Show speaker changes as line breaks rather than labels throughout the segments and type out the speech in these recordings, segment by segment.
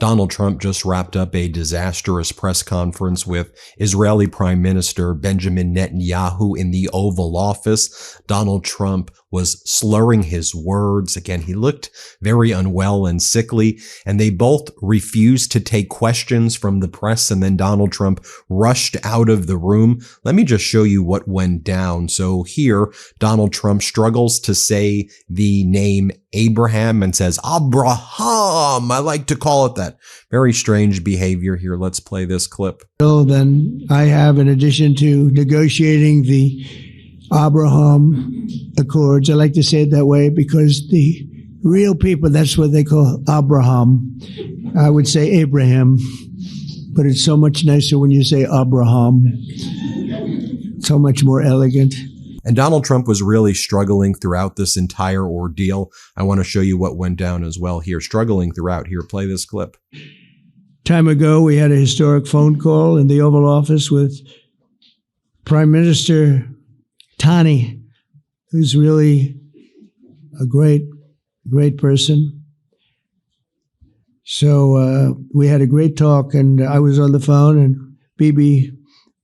Donald Trump just wrapped up a disastrous press conference with Israeli Prime Minister Benjamin Netanyahu in the Oval Office. Donald Trump was slurring his words. Again, he looked very unwell and sickly, and they both refused to take questions from the press, and then Donald Trump rushed out of the room. Let me just show you what went down. So here, Donald Trump struggles to say the name Abraham and says, Abraham. I like to call it that. Very strange behavior here. Let's play this clip.
Then I have, in addition to negotiating the Abraham Accords, I like to say it that way because the real people, that's what they call Abraham. I would say Abraham, but it's so much nicer when you say Abraham. So much more elegant.
And Donald Trump was really struggling throughout this entire ordeal. I want to show you what went down as well here. Struggling throughout. Here, play this clip.
Time ago, we had a historic phone call in the Oval Office with Prime Minister Tani, who's really a great person. So we had a great talk, and I was on the phone, and Bibi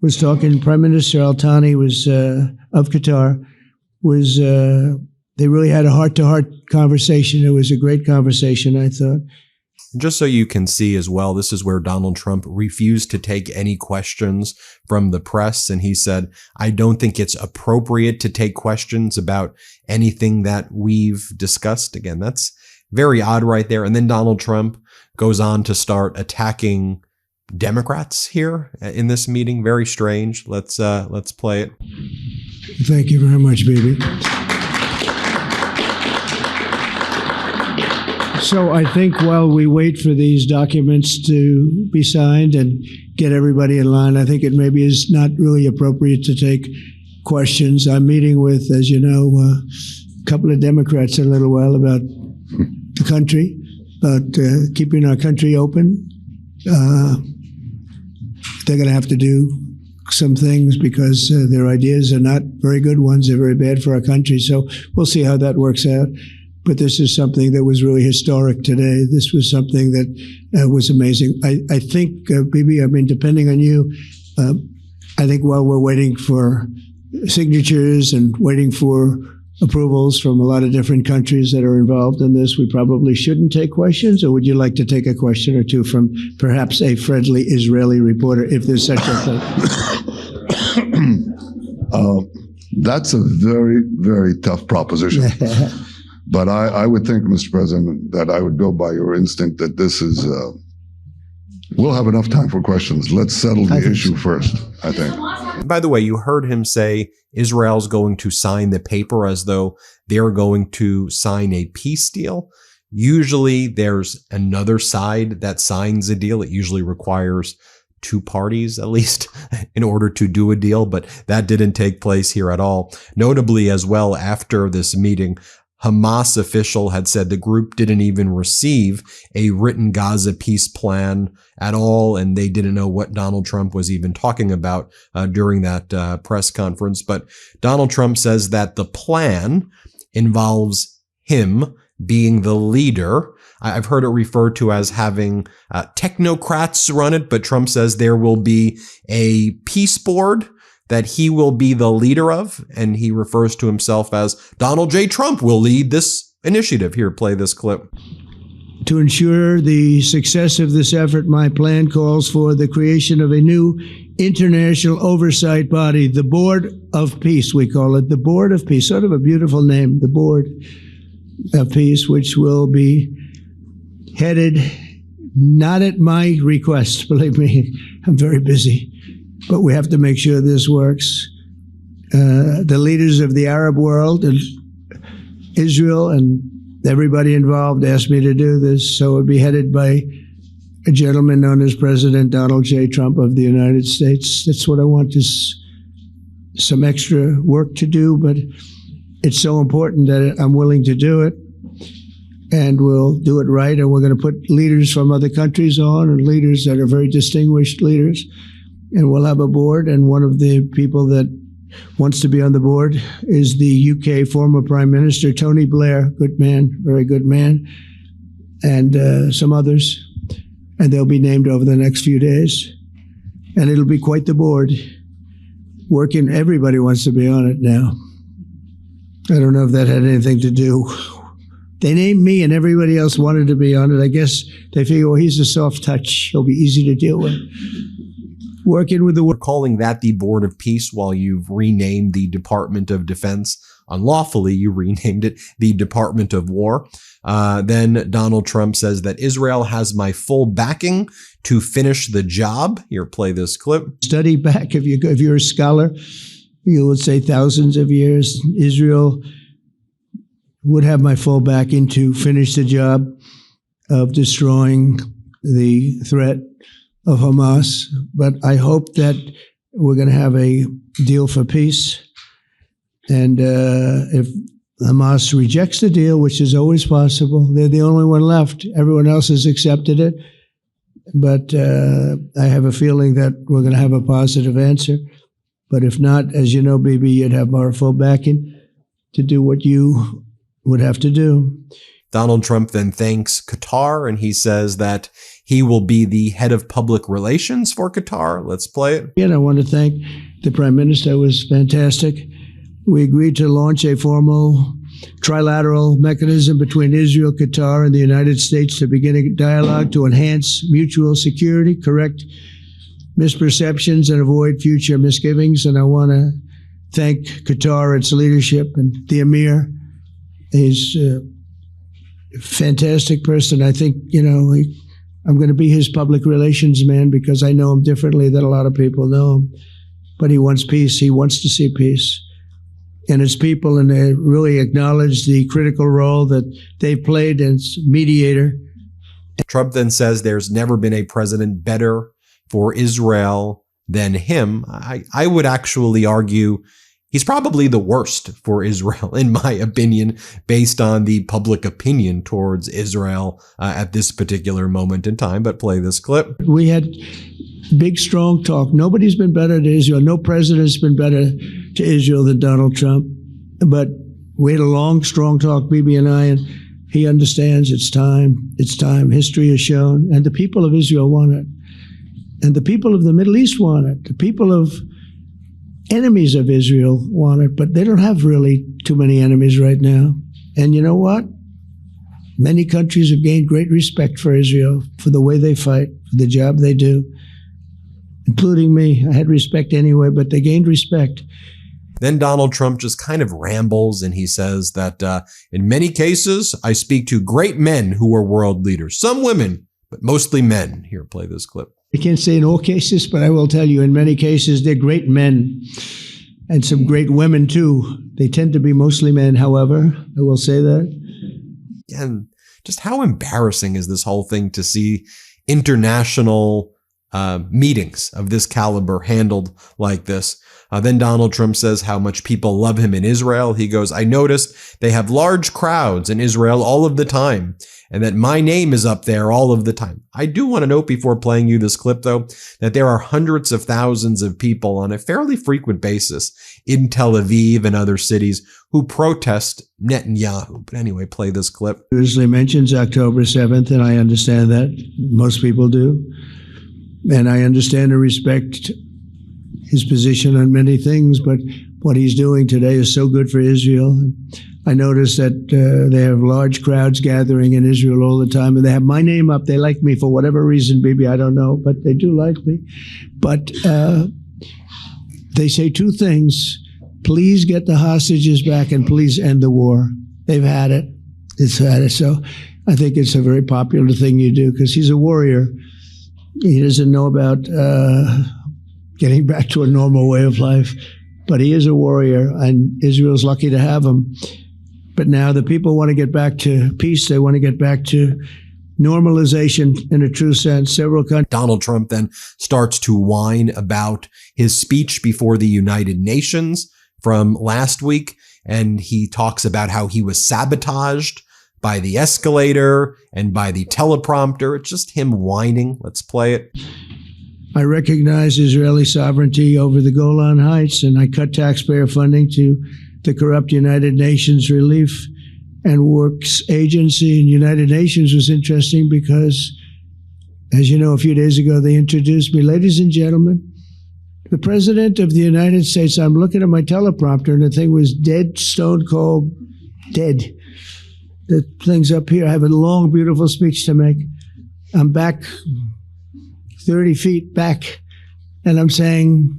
was talking. Prime Minister Al-Thani was of Qatar. They really had a heart-to-heart conversation. It was a great conversation, I thought.
Just so you can see as well, this is where Donald Trump refused to take any questions from the press. And he said, I don't think it's appropriate to take questions about anything that we've discussed. Again, that's very odd right there. And then Donald Trump goes on to start attacking Democrats here in this meeting. Very strange. Let's play it.
Thank you very much, baby. So I think while we wait for these documents to be signed and get everybody in line, I think it maybe is not really appropriate to take questions. I'm meeting with, as you know, a couple of Democrats in a little while about the country, about keeping our country open. They're going to have to do some things because their ideas are not very good ones. They're very bad for our country. So we'll see how that works out. But this is something that was really historic today. This was something that was amazing. I think, Bibi, I mean, depending on you, I think while we're waiting for signatures and waiting for approvals from a lot of different countries that are involved in this, we probably shouldn't take questions? Or would you like to take a question or two from perhaps a friendly Israeli reporter, if there's such a thing?
That's a very, very tough proposition. But I would think, Mr. President, that I would go by your instinct that this is, we'll have enough time for questions. Let's settle the issue first, I think.
By the way, you heard him say Israel's going to sign the paper as though they're going to sign a peace deal. Usually there's another side that signs a deal. It usually requires two parties, at least, in order to do a deal, but that didn't take place here at all. Notably as well, after this meeting, Hamas official had said the group didn't even receive a written Gaza peace plan at all, and they didn't know what Donald Trump was even talking about during that press conference. But Donald Trump says that the plan involves him being the leader. I've heard it referred to as having technocrats run it, but Trump says there will be a peace board that he will be the leader of, and he refers to himself as Donald J. Trump will lead this initiative. Here, play this clip.
To ensure the success of this effort, my plan calls for the creation of a new international oversight body, the Board of Peace, we call it, the Board of Peace, sort of a beautiful name, the Board of Peace, which will be headed, not at my request, believe me, I'm very busy, but we have to make sure this works. The leaders of the Arab world and Israel and everybody involved asked me to do this, so it would be headed by a gentleman known as President Donald J. Trump of the United States. That's what I want, is some extra work to do, but it's so important that I'm willing to do it, and we'll do it right, and we're going to put leaders from other countries on, and leaders that are very distinguished leaders. And we'll have a board, and one of the people that wants to be on the board is the UK former Prime Minister, Tony Blair, good man, very good man, and some others. and they'll be named over the next few days. And it'll be quite the board. Working, everybody wants to be on it now. I don't know if that had anything to do. They named me and everybody else wanted to be on it. I guess they figure, well, he's a soft touch. He'll be easy to deal with. Working with the...
We're calling that the Board of Peace while you've renamed the Department of Defense. Unlawfully, you renamed it the Department of War. Then Donald Trump says that Israel has my full backing to finish the job. Here, play this clip.
Study back. If you're a scholar, you would say thousands of years. Israel would have my full backing to finish the job of destroying the threat of Hamas. But I hope that we're going to have a deal for peace. And if Hamas rejects the deal, which is always possible, they're the only one left. Everyone else has accepted it. But I have a feeling that we're going to have a positive answer. But if not, as you know, Bibi, you'd have our full backing to do what you would have to do.
Donald Trump then thanks Qatar, and he says that he will be the head of public relations for Qatar. Let's play it.
And I want to thank the Prime Minister. It was fantastic. We agreed to launch a formal trilateral mechanism between Israel, Qatar, and the United States to begin a dialogue to enhance mutual security, correct misperceptions, and avoid future misgivings. And I want to thank Qatar, its leadership, and the Emir. He's a fantastic person. I think, I'm going to be his public relations man because I know him differently than a lot of people know him. But he wants peace. He wants to see peace. And his people, and they really acknowledge the critical role that they've played as mediator.
Trump then says there's never been a president better for Israel than him. I would actually argue he's probably the worst for Israel, in my opinion, based on the public opinion towards Israel at this particular moment in time. But play this clip.
We had big, strong talk. Nobody's been better to Israel. No president's been better to Israel than Donald Trump. But we had a long, strong talk, Bibi and I, and he understands it's time. It's time. History has shown. And the people of Israel want it. And the people of the Middle East want it. The people of enemies of Israel want it. But they don't have really too many enemies right now. And you know what? Many countries have gained great respect for Israel, for the way they fight, for the job they do, including me. I had respect anyway, but they gained respect.
Then Donald Trump just kind of rambles, and he says that in many cases, I speak to great men who are world leaders, some women, but mostly men. Here, play this clip.
I can't say in all cases, but I will tell you in many cases, they're great men and some great women too. They tend to be mostly men, however, I will say that.
And just how embarrassing is this whole thing to see international meetings of this caliber handled like this. Then Donald Trump says how much people love him in Israel. He goes, I noticed they have large crowds in Israel all of the time, and that my name is up there all of the time. I do want to note before playing you this clip, though, that there are hundreds of thousands of people on a fairly frequent basis in Tel Aviv and other cities who protest Netanyahu. But anyway, play this clip.
Usually mentions October 7th, and I understand that. Most people do. And I understand and respect his position on many things, but what he's doing today is so good for Israel. I noticed that they have large crowds gathering in Israel all the time, and they have my name up. They like me for whatever reason, Bibi, I don't know, but they do like me. But they say two things. Please get the hostages back and please end the war. They've had it. It's had it. So I think it's a very popular thing you do because he's a warrior. He doesn't know about getting back to a normal way of life, but he is a warrior, and Israel's lucky to have him. But now the people want to get back to peace. They want to get back to normalization in a true sense. Several countries.
Donald Trump then starts to whine about his speech before the United Nations from last week, and he talks about how he was sabotaged by the escalator and by the teleprompter. It's just him whining. Let's play it.
I recognize Israeli sovereignty over the Golan Heights, and I cut taxpayer funding to the corrupt United Nations Relief and Works Agency. And United Nations was interesting because As you know, a few days ago, they introduced me, ladies and gentlemen, the President of the United States. I'm looking at my teleprompter, and the thing was dead, stone cold, dead. The thing's up here. I have a long, beautiful speech to make. I'm back 30 feet back, and I'm saying,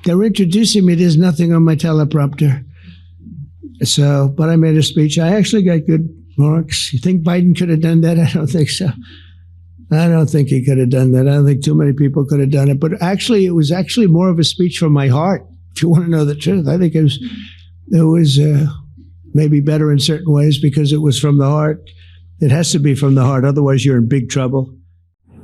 they're introducing me. There's nothing on my teleprompter. So, but I made a speech. I actually got good marks. You think Biden could have done that? I don't think so. I don't think he could have done that. I don't think too many people could have done it. But actually, it was actually more of a speech from my heart, if you want to know the truth. I think it was maybe better in certain ways because it was from the heart. It has to be from the heart. Otherwise, you're in big trouble.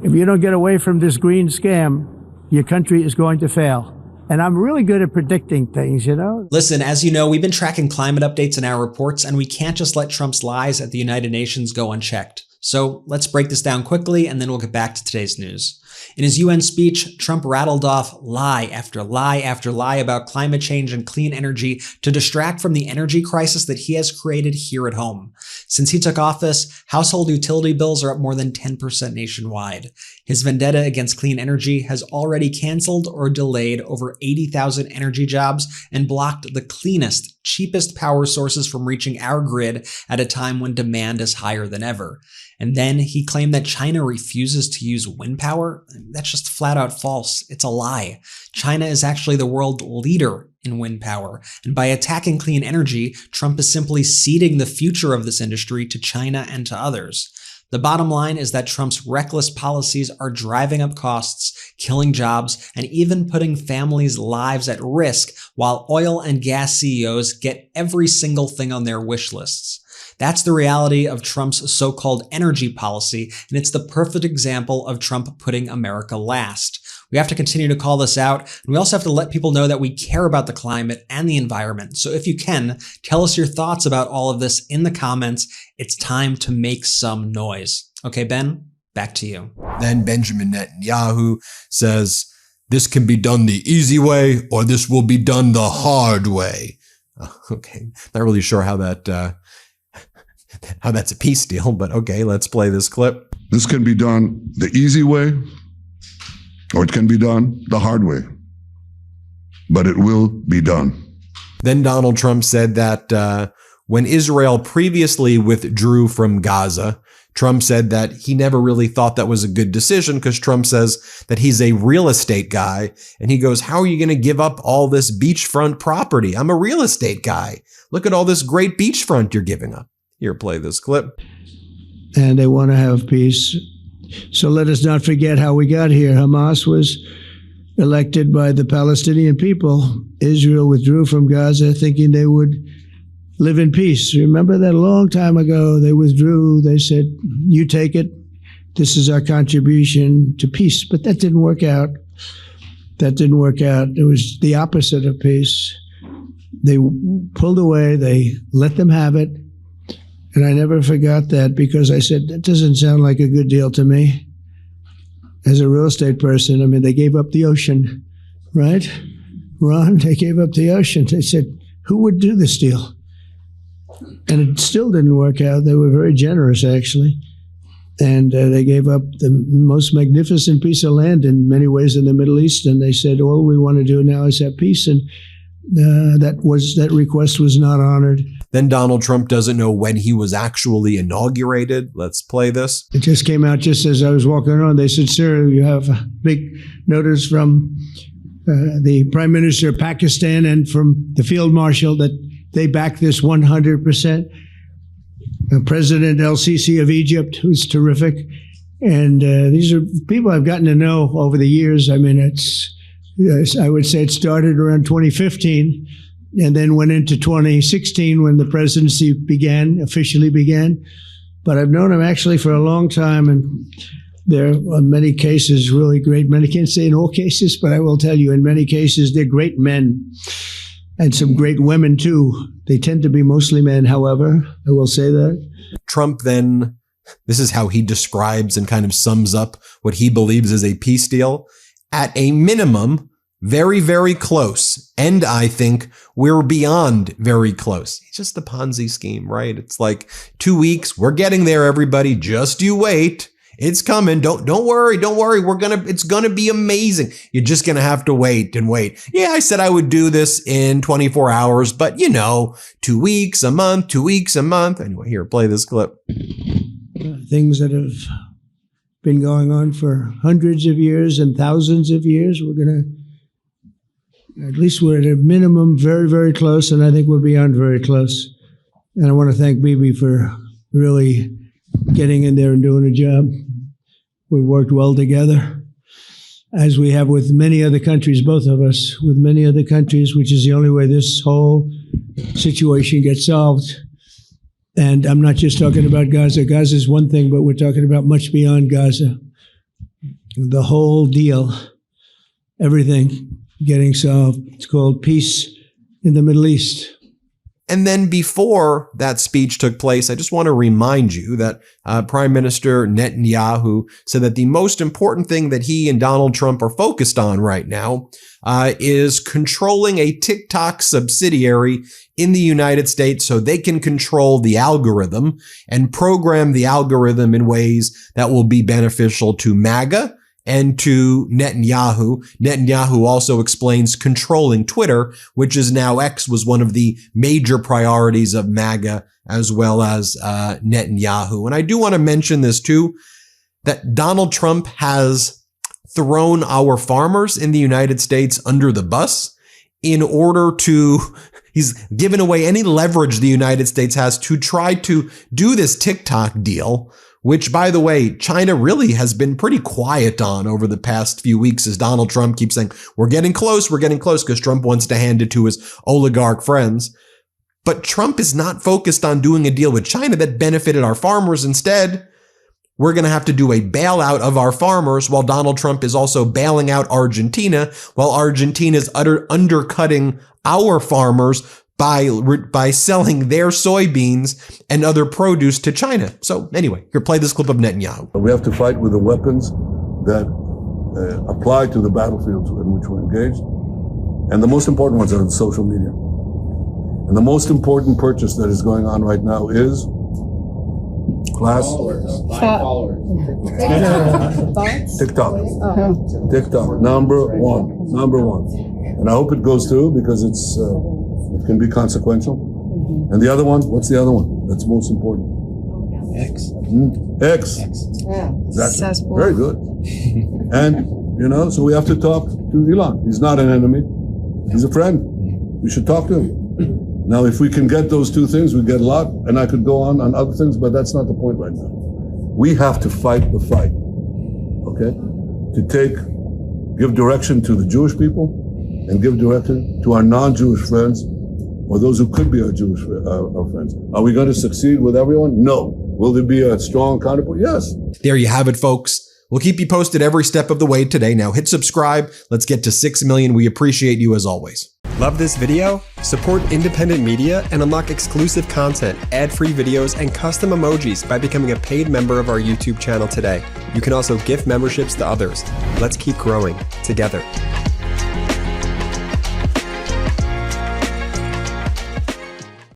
If you don't get away from this green scam, your country is going to fail. And I'm really good at predicting things, you know?
Listen, as you know, we've been tracking climate updates in our reports, and we can't just let Trump's lies at the United Nations go unchecked. So let's break this down quickly, and then we'll get back to today's news. In his UN speech, Trump rattled off lie after lie after lie about climate change and clean energy to distract from the energy crisis that he has created here at home. Since he took office, household utility bills are up more than 10% nationwide. His vendetta against clean energy has already canceled or delayed over 80,000 energy jobs and blocked the cleanest, cheapest power sources from reaching our grid at a time when demand is higher than ever. And then he claimed that China refuses to use wind power. That's just flat out false. It's a lie. China is actually the world leader in wind power. And by attacking clean energy, Trump is simply ceding the future of this industry to China and to others. The bottom line is that Trump's reckless policies are driving up costs, killing jobs, and even putting families' lives at risk, while oil and gas CEOs get every single thing on their wish lists. That's the reality of Trump's so-called energy policy, and it's the perfect example of Trump putting America last. We have to continue to call this out, and we also have to let people know that we care about the climate and the environment. So if you can, tell us your thoughts about all of this in the comments. It's time to make some noise. Okay, Ben, back to you.
Then Benjamin Netanyahu says, this can be done the easy way, or this will be done the hard way. Okay, not really sure how that's a peace deal, but okay, let's play this clip.
This can be done the easy way, or it can be done the hard way, but it will be done.
Then Donald Trump said that when Israel previously withdrew from Gaza, Trump said that he never really thought that was a good decision because Trump says that he's a real estate guy. And he goes, how are you going to give up all this beachfront property? I'm a real estate guy. Look at all this great beachfront you're giving up. Here, play this clip.
And they want to have peace. So let us not forget how we got here. Hamas was elected by the Palestinian people. Israel withdrew from Gaza thinking they would live in peace. Remember that a long time ago, they withdrew. They said, you take it. This is our contribution to peace. But that didn't work out. That didn't work out. It was the opposite of peace. They pulled away. They let them have it. And I never forgot that because I said, that doesn't sound like a good deal to me. As a real estate person, I mean, they gave up the ocean, right? Ron, they gave up the ocean. They said, who would do this deal? And it still didn't work out. They were very generous, actually. And they gave up the most magnificent piece of land in many ways in the Middle East. And they said, all we want to do now is have peace. And that request was not honored.
Then Donald Trump doesn't know when he was actually inaugurated. Let's play this.
It just came out just as I was walking around. They said, sir, you have a big notice from the Prime Minister of Pakistan and from the Field Marshal that they back this 100%. President El-Sisi of Egypt, who's terrific. And these are people I've gotten to know over the years. I mean, I would say it started around 2015 and then went into 2016 when the presidency officially began. But I've known him actually for a long time, and there are many cases really great men. I can't say in all cases, but I will tell you in many cases they're great men and some great women too. They tend to be mostly men, however, I will say that.
Trump then, this is how he describes and kind of sums up what he believes is a peace deal. At a minimum, very, very close. And I think we're beyond very close. It's just the Ponzi scheme, right? It's like 2 weeks. We're getting there, everybody. Just you wait. It's coming. Don't worry. It's going to be amazing. You're just going to have to wait and wait. Yeah, I said I would do this in 24 hours, but 2 weeks, a month, 2 weeks, a month. Anyway, here, play this clip.
Things that have been going on for hundreds of years and thousands of years. At least we're at a minimum very, very close, and I think we're beyond very close. And I want to thank Bibi for really getting in there and doing a job. We've worked well together, as we have with many other countries, both of us, with many other countries, which is the only way this whole situation gets solved. And I'm not just talking about Gaza. Gaza is one thing, but we're talking about much beyond Gaza. The whole deal, everything getting solved. It's called peace in the Middle East.
And then before that speech took place, I just want to remind you that Prime Minister Netanyahu said that the most important thing that he and Donald Trump are focused on right now is controlling a TikTok subsidiary in the United States so they can control the algorithm and program the algorithm in ways that will be beneficial to MAGA and to Netanyahu. Netanyahu also explains controlling Twitter, which is now X, was one of the major priorities of MAGA as well as Netanyahu. And I do want to mention this too, that Donald Trump has thrown our farmers in the United States under the bus in order to, he's given away any leverage the United States has to try to do this TikTok deal, which, by the way, China really has been pretty quiet on over the past few weeks as Donald Trump keeps saying, we're getting close, because Trump wants to hand it to his oligarch friends. But Trump is not focused on doing a deal with China that benefited our farmers. Instead, we're going to have to do a bailout of our farmers while Donald Trump is also bailing out Argentina, while Argentina is undercutting our farmers by selling their soybeans and other produce to China. So anyway, here, play this clip of Netanyahu.
We have to fight with the weapons that apply to the battlefields in which we're engaged. And the most important ones are in social media. And the most important purchase that is going on right now is TikTok. Number one. And I hope it goes through because it can be consequential. And the other one, what's the other one that's most important? X. That's very good. And, so we have to talk to Elon. He's not an enemy. He's a friend. We should talk to him. Now, if we can get those two things, we get a lot. And I could go on other things, but that's not the point right now. We have to fight the fight, okay? To give direction to the Jewish people and give direction to our non-Jewish friends or those who could be our Jewish our friends. Are we going to succeed with everyone? No. Will there be a strong counterpoint? Yes.
There you have it, folks. We'll keep you posted every step of the way today. Now hit subscribe. Let's get to 6 million. We appreciate you as always.
Love this video? Support independent media and unlock exclusive content, ad-free videos, and custom emojis by becoming a paid member of our YouTube channel today. You can also gift memberships to others. Let's keep growing together.